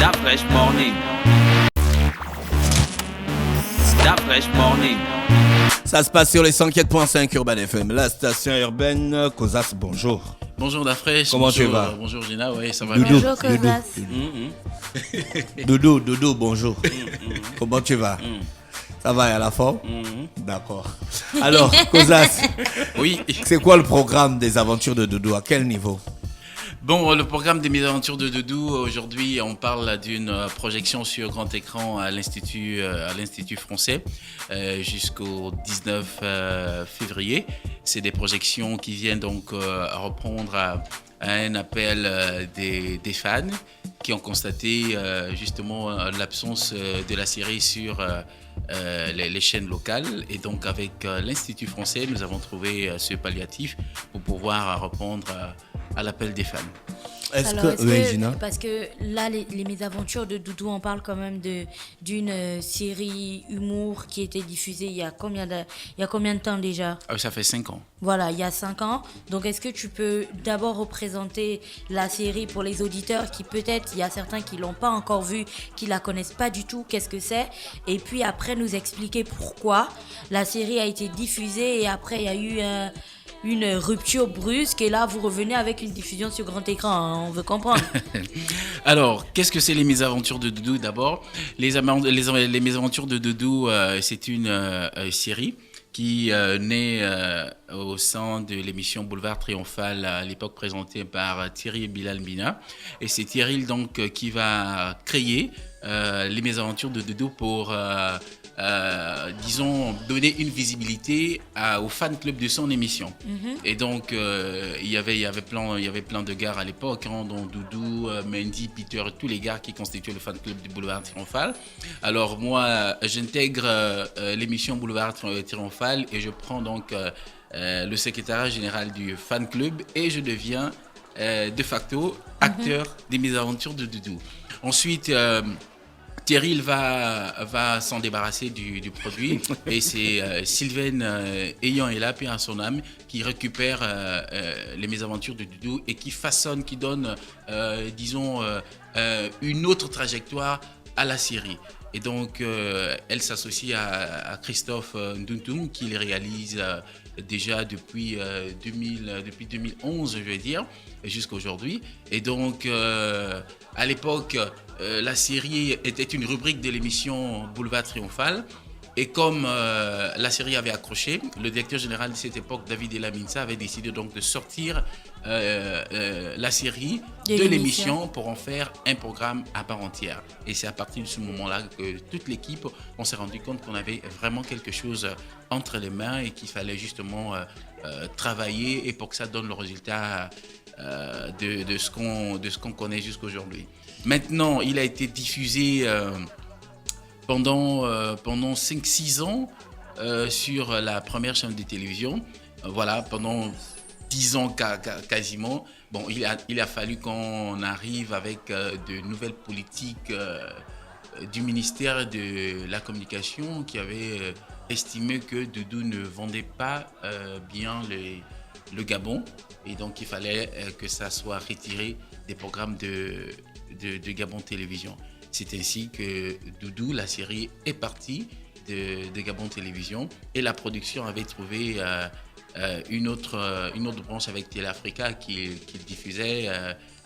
That fresh morning. That fresh morning. Ça se passe sur les 104.5 Urban FM, la station urbaine. Kozas, bonjour. Bonjour Dafresh. Comment bonjour, tu vas? Bonjour Gina, oui, ça va Doudou, bien. Bonjour Kozas. Doudou, bonjour. Comment tu vas? Ça va, à la forme? D'accord. Alors, Kozas, Oui, c'est quoi le programme des aventures de Doudou? À quel niveau? bon, le programme des mésaventures de Doudou, aujourd'hui, on parle d'une projection sur grand écran à l'Institut français jusqu'au 19 février. C'est des projections qui viennent donc répondre à un appel des fans qui ont constaté justement l'absence de la série sur les chaînes locales. Et donc avec l'Institut français, nous avons trouvé ce palliatif pour pouvoir répondre à l'appel des fans. Oui, Gina? Parce que là, les mésaventures de Doudou, on parle quand même d'une série humour qui était diffusée il y a combien de temps déjà? Ça fait 5 ans. Voilà, il y a 5 ans. Donc, est-ce que tu peux d'abord représenter la série pour les auditeurs qui peut-être, il y a certains qui l'ont pas encore vue, qui la connaissent pas du tout, qu'est-ce que c'est? Et puis après, nous expliquer pourquoi la série a été diffusée et après, il y a eu une rupture brusque et là, vous revenez avec une diffusion sur grand écran. On veut comprendre. Alors, qu'est-ce que c'est les mésaventures de Doudou d'abord? Les mésaventures de Doudou, c'est une série qui naît au sein de l'émission Boulevard Triomphal, à l'époque présentée par Thierry et Bilal Bina. Et c'est Thierry donc qui va créer les mésaventures de Doudou pour, disons, donner une visibilité au fan club de son émission. Et donc, il y avait plein de gars à l'époque, dont Doudou, Mendy, Peter, tous les gars qui constituaient le fan club du Boulevard Triomphal. Alors moi, j'intègre l'émission Boulevard Triomphal et je prends donc le secrétariat général du fan club et je deviens de facto acteur des mésaventures de Doudou. Ensuite, Thierry va s'en débarrasser du produit et c'est Sylvain ayant et là, puis à son âme, qui récupère les mésaventures de Doudou et qui façonne, qui donne, disons, une autre trajectoire à la série. Et donc, elle s'associe à Christophe Nduntum qui les réalise déjà depuis 2011, je vais dire, jusqu'à aujourd'hui. Et donc, à l'époque, la série était une rubrique de l'émission Boulevard Triomphal. Et comme la série avait accroché, le directeur général de cette époque, David Elaminsa, avait décidé donc de sortir la série de l'émission pour en faire un programme à part entière. Et c'est à partir de ce moment-là que toute l'équipe, on s'est rendu compte qu'on avait vraiment quelque chose entre les mains et qu'il fallait justement travailler et pour que ça donne le résultat de ce qu'on connaît jusqu'aujourd'hui. Maintenant, il a été diffusé pendant 5-6 ans sur la première chaîne de télévision. Voilà, pendant 10 ans quasiment. Bon, il a fallu qu'on arrive avec de nouvelles politiques du ministère de la Communication qui avait estimé que Doudou ne vendait pas bien le Gabon. Et donc, il fallait que ça soit retiré des programmes de Gabon Télévision. C'est ainsi que Doudou, la série, est partie de Gabon Télévision et la production avait trouvé une autre branche avec Télé Africa qui diffusait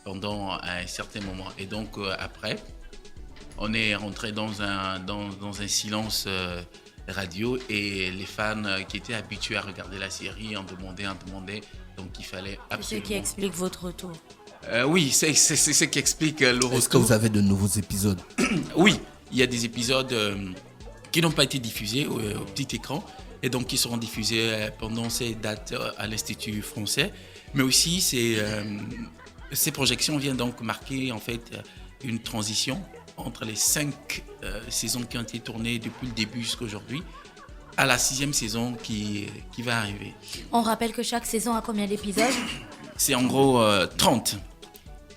pendant un certain moment. Et donc après, on est rentré dans un silence radio et les fans qui étaient habitués à regarder la série en demandaient. Donc il fallait absolument... C'est ce qui explique votre retour. Oui, c'est ce qui explique le retour. Est-ce que vous avez de nouveaux épisodes? Oui, il y a des épisodes qui n'ont pas été diffusés au petit écran et donc qui seront diffusés pendant ces dates à l'Institut français. Mais aussi, ces projections viennent donc marquer en fait une transition entre les 5 saisons qui ont été tournées depuis le début jusqu'à aujourd'hui à la 6e saison qui va arriver. On rappelle que chaque saison a combien d'épisodes? C'est en gros 30.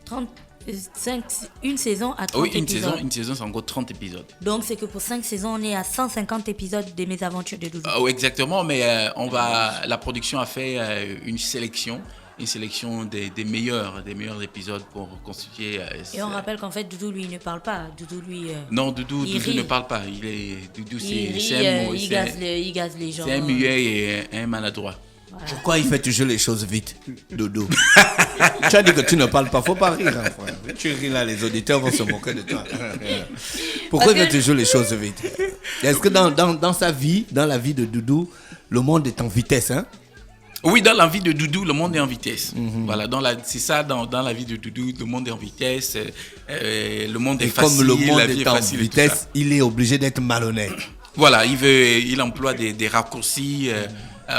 35, une saison à 30 oui, épisodes. Une saison, c'est en gros 30 épisodes. Donc, c'est que pour 5 saisons, on est à 150 épisodes des mésaventures de Doudou. Oui, exactement, mais la production a fait une sélection une sélection des meilleurs épisodes pour constituer. Et on rappelle qu'en fait, Doudou, lui, ne parle pas. Doudou, lui... Non, Doudou ne parle pas. Doudou, il gaze les gens. C'est un muet et un maladroit. Voilà. Pourquoi il fait toujours les choses vite, Dodo? Tu as dit que tu ne parles pas, faut pas rire, hein, frère. Tu ris là, les auditeurs vont se moquer de toi. Pourquoi il fait toujours les choses vite? Est-ce que dans sa vie, dans la vie de Doudou, le monde est en vitesse, hein? Oui, dans la vie de Doudou, le monde est en vitesse. Voilà, c'est ça, dans la vie de Doudou, le monde est en vitesse, le monde est facile. Comme le monde la vie est en facile vitesse, il est obligé d'être malhonnête. Voilà, il emploie des raccourcis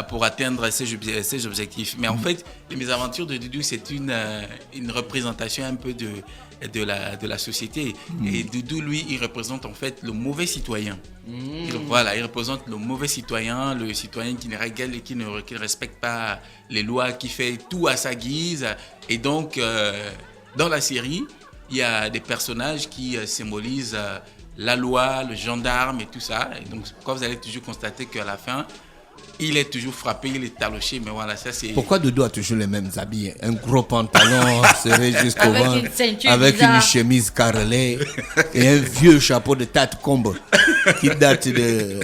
pour atteindre ses objectifs. Mais en fait, les mésaventures de Doudou, c'est une représentation un peu de la société. Et Doudou, lui, il représente en fait le mauvais citoyen. Il représente le mauvais citoyen, le citoyen qui ne règle et qui ne respecte pas les lois, qui fait tout à sa guise. Et donc, dans la série, il y a des personnages qui symbolisent la loi, le gendarme et tout ça. Et donc, quoi, vous allez toujours constater qu'à la fin, il est toujours frappé, il est taloché, mais voilà, ça c'est... Pourquoi Doudou a toujours les mêmes habits? Un gros pantalon serré jusqu'au ventre, avec bizarre. une chemise carrelée et un vieux chapeau de Tate-Combe qui date de...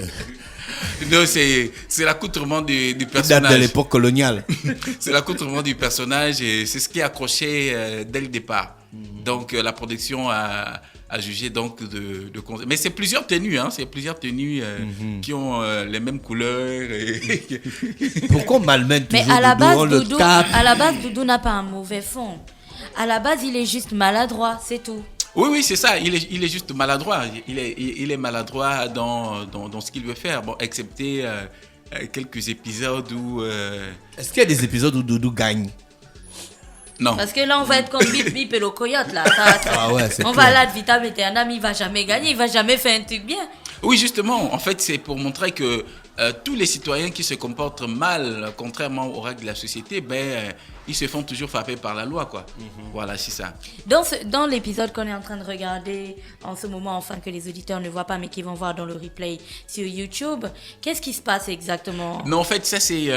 Non, c'est l'accoutrement du Qui personnage. date de l'époque coloniale. C'est l'accoutrement du personnage et c'est ce qui est accroché dès le départ. Donc la production a jugé donc mais c'est plusieurs tenues, hein, qui ont les mêmes couleurs. Pourquoi on malmène Mais toujours à la base, on le Doudou, tape? à la base, Doudou n'a pas un mauvais fond. À la base, il est juste maladroit, c'est tout. Oui, c'est ça. Il est juste maladroit. Il est maladroit dans ce qu'il veut faire. Bon, excepté quelques épisodes où... Est-ce qu'il y a des épisodes où Doudou gagne? Non. Parce que là, on va être comme Bip Bip et le coyote, là. Ah ouais, c'est on clair. va là, de vitam aeternam, il va jamais gagner, il va jamais faire un truc bien. Oui, justement. En fait, c'est pour montrer que tous les citoyens qui se comportent mal, contrairement aux règles de la société, ils se font toujours frapper par la loi, quoi. Voilà, c'est ça. Dans l'épisode qu'on est en train de regarder en ce moment, enfin que les auditeurs ne voient pas, mais qui vont voir dans le replay sur YouTube, qu'est-ce qui se passe exactement? Non, en fait, ça, c'est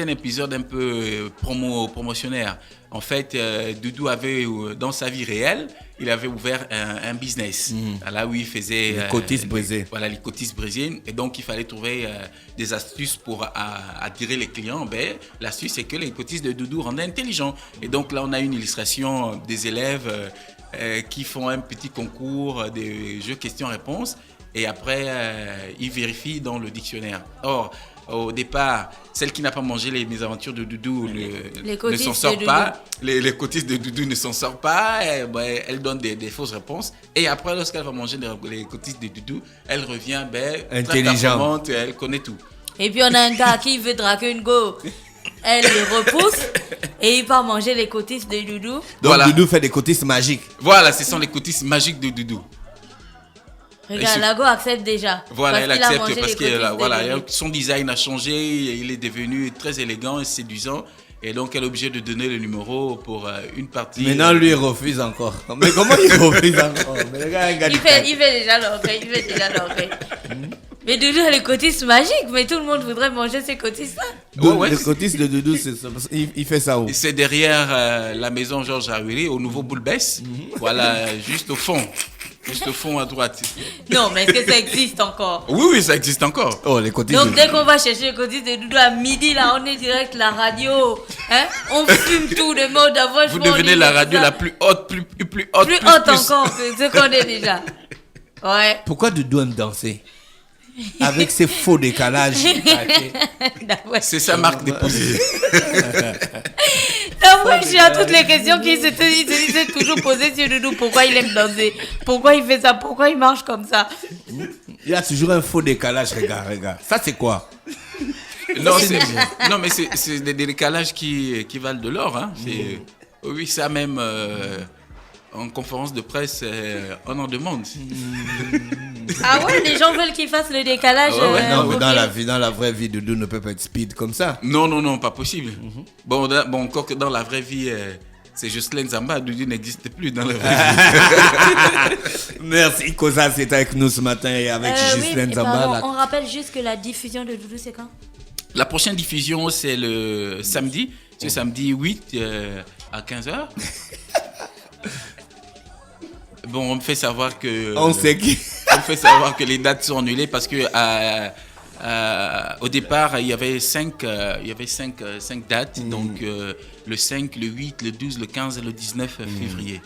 un épisode un peu promotionnaire. En fait, Doudou avait, dans sa vie réelle, il avait ouvert un business. Là où il faisait... Les cotises brisées. Voilà, les cotises brisées. Et donc, il fallait trouver des astuces pour attirer les clients. L'astuce, c'est que les cotises de Doudou rendaient intelligents. Et donc, là, on a une illustration des élèves qui font un petit concours de jeux questions-réponses. Et après, ils vérifient dans le dictionnaire. Or, au départ, celle qui n'a pas mangé les mésaventures de Doudou ne s'en sort pas. Les cotistes de Doudou ne s'en sortent pas. Elle donne des fausses réponses. Et après, lorsqu'elle va manger les cotistes de Doudou, elle revient très performante. Elle connaît tout. Et puis, on a un gars qui veut draguer une go. Elle les repousse et il part manger les cotistes de Doudou. Donc voilà. Doudou fait des cotistes magiques. Voilà, ce sont les cotistes magiques de Doudou. Regarde, la go accepte déjà. Voilà, elle accepte parce que son design a changé, il est devenu très élégant et séduisant. Et donc, elle est obligée de donner le numéro pour une partie. Maintenant, lui, il refuse encore. Mais comment il refuse encore? Mais le gars, il fait déjà l'orgueil. Mais Doudou a les cotistes magiques, mais tout le monde voudrait manger ces cotistes-là. Les cotistes de Doudou, c'est ça. Il fait ça où? C'est derrière la maison Georges Arouiri, au nouveau Boulbès. Voilà, juste au fond à droite. Non, mais est-ce que ça existe encore? Oui, ça existe encore. Oh, les cotistes. Donc, dès qu'on va chercher les cotistes de Doudou à midi, là, on est direct la radio. Hein? On fume tout le monde avant. Vous devenez la radio la plus haute, plus haute. Plus haute encore que ce qu'on est déjà. Ouais. Pourquoi Doudou aime danser? Avec ses faux décalages. C'est sa marque de position. Après, j'ai à toutes les questions qu'il s'est toujours posées sur Doudou. Pourquoi il aime danser? Pourquoi il fait ça? Pourquoi il marche comme ça? Il a toujours un faux décalage, regarde. Ça, c'est quoi? Non, mais c'est des décalages qui valent de l'or. Hein. Oui, ça même... en conférence de presse, on en demande. Ah ouais, les gens veulent qu'il fasse le décalage. Non, dans la vraie vie, Doudou ne peut pas être speed comme ça. Non, pas possible. Bon, encore que dans la vraie vie, c'est Jocelyne Zamba, Doudou n'existe plus dans la vraie vie. Merci, Koza, c'est avec nous ce matin et avec Jocelyne Zamba. On rappelle juste que la diffusion de Doudou, c'est quand? La prochaine diffusion, c'est le samedi. C'est samedi 8 à 15h. Bon, on me fait savoir que... On sait qui. On me fait savoir que les dates sont annulées parce que au départ, il y avait cinq dates. Donc, le 5, le 8, le 12, le 15 et le 19 février.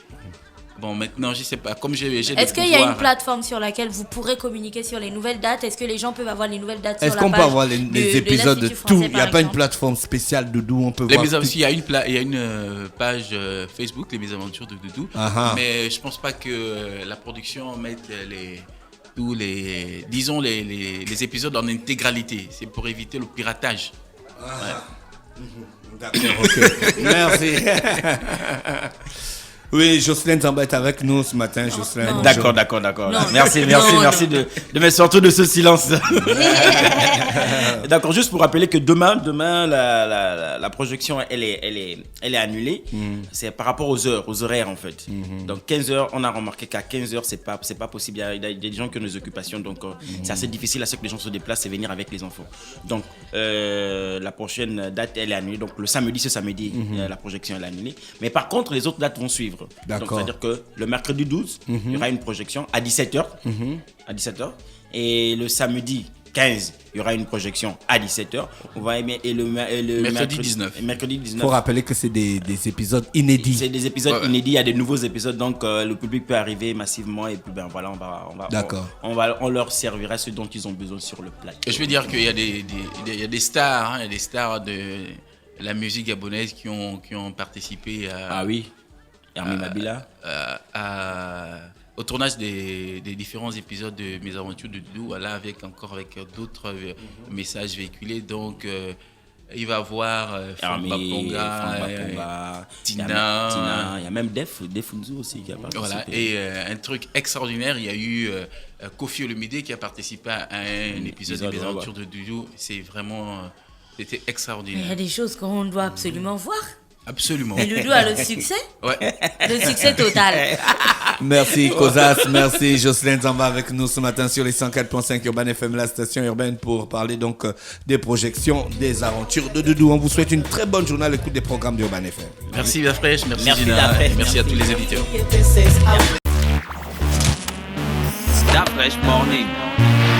Bon, maintenant, je sais pas. Comme j'ai Est-ce qu'il y a une plateforme sur laquelle vous pourrez communiquer sur les nouvelles dates? Est-ce que les gens peuvent avoir les nouvelles dates sur la page? Est-ce qu'on peut avoir les épisodes de l'Institut tout? français, Il n'y a par pas une exemple? plateforme spéciale Doudou, on peut Les voir tout. il y a une page Facebook, Les Mésaventures de Doudou. Mais je pense pas que la production mette tous les épisodes en intégralité. C'est pour éviter le piratage. D'accord, ok. Merci. Oui, Jocelyne Zamba est avec nous ce matin, Jocelyne. D'accord. Non, Merci non. de me sortir de ce silence. D'accord, juste pour rappeler que demain la projection elle est annulée. C'est par rapport aux horaires en fait. Donc 15h, on a remarqué qu'à 15h c'est pas possible. Il y a des gens qui ont des occupations, donc c'est assez difficile à ce que les gens se déplacent et venir avec les enfants. Donc la prochaine date elle est annulée. Donc le samedi, la projection elle est annulée. Mais par contre les autres dates vont suivre. D'accord. Donc c'est-à-dire que le mercredi 12, il y aura une projection à 17h. À 17h. Et le samedi 15, il y aura une projection à 17h. On va aimer et le mercredi 19. Mercredi 19. Il faut rappeler que c'est des épisodes inédits. C'est des épisodes inédits, il y a des nouveaux épisodes, donc le public peut arriver massivement et puis voilà, D'accord. on leur servira ce dont ils ont besoin sur le plateau. Je veux dire qu'il y a des stars, il y a des stars de la musique gabonaise qui ont participé à... Ah oui. Hermine Mabila. Au tournage des différents épisodes de Mes Aventures de Doudou, là avec d'autres messages véhiculés. Donc, il va voir Franck Baponga, Tina. Il y a même Def Nzou aussi qui a participé. Voilà, et un truc extraordinaire, il y a eu Kofi Olomide qui a participé à un épisode de Mes Aventures de Doudou. C'était extraordinaire. Il y a des choses qu'on doit absolument voir. Absolument. Et Doudou a le succès. Ouais. Le succès total. Merci Kozas, merci Jocelyne Zamba avec nous ce matin sur les 104.5 Urban FM, la station urbaine, pour parler donc des projections des aventures de Doudou. On vous souhaite une très bonne journée à l'écoute des programmes d'Urban FM. Merci La Fraîche, merci Merci, Gina, La Fraîche. et merci à tous les éditeurs. That fresh morning.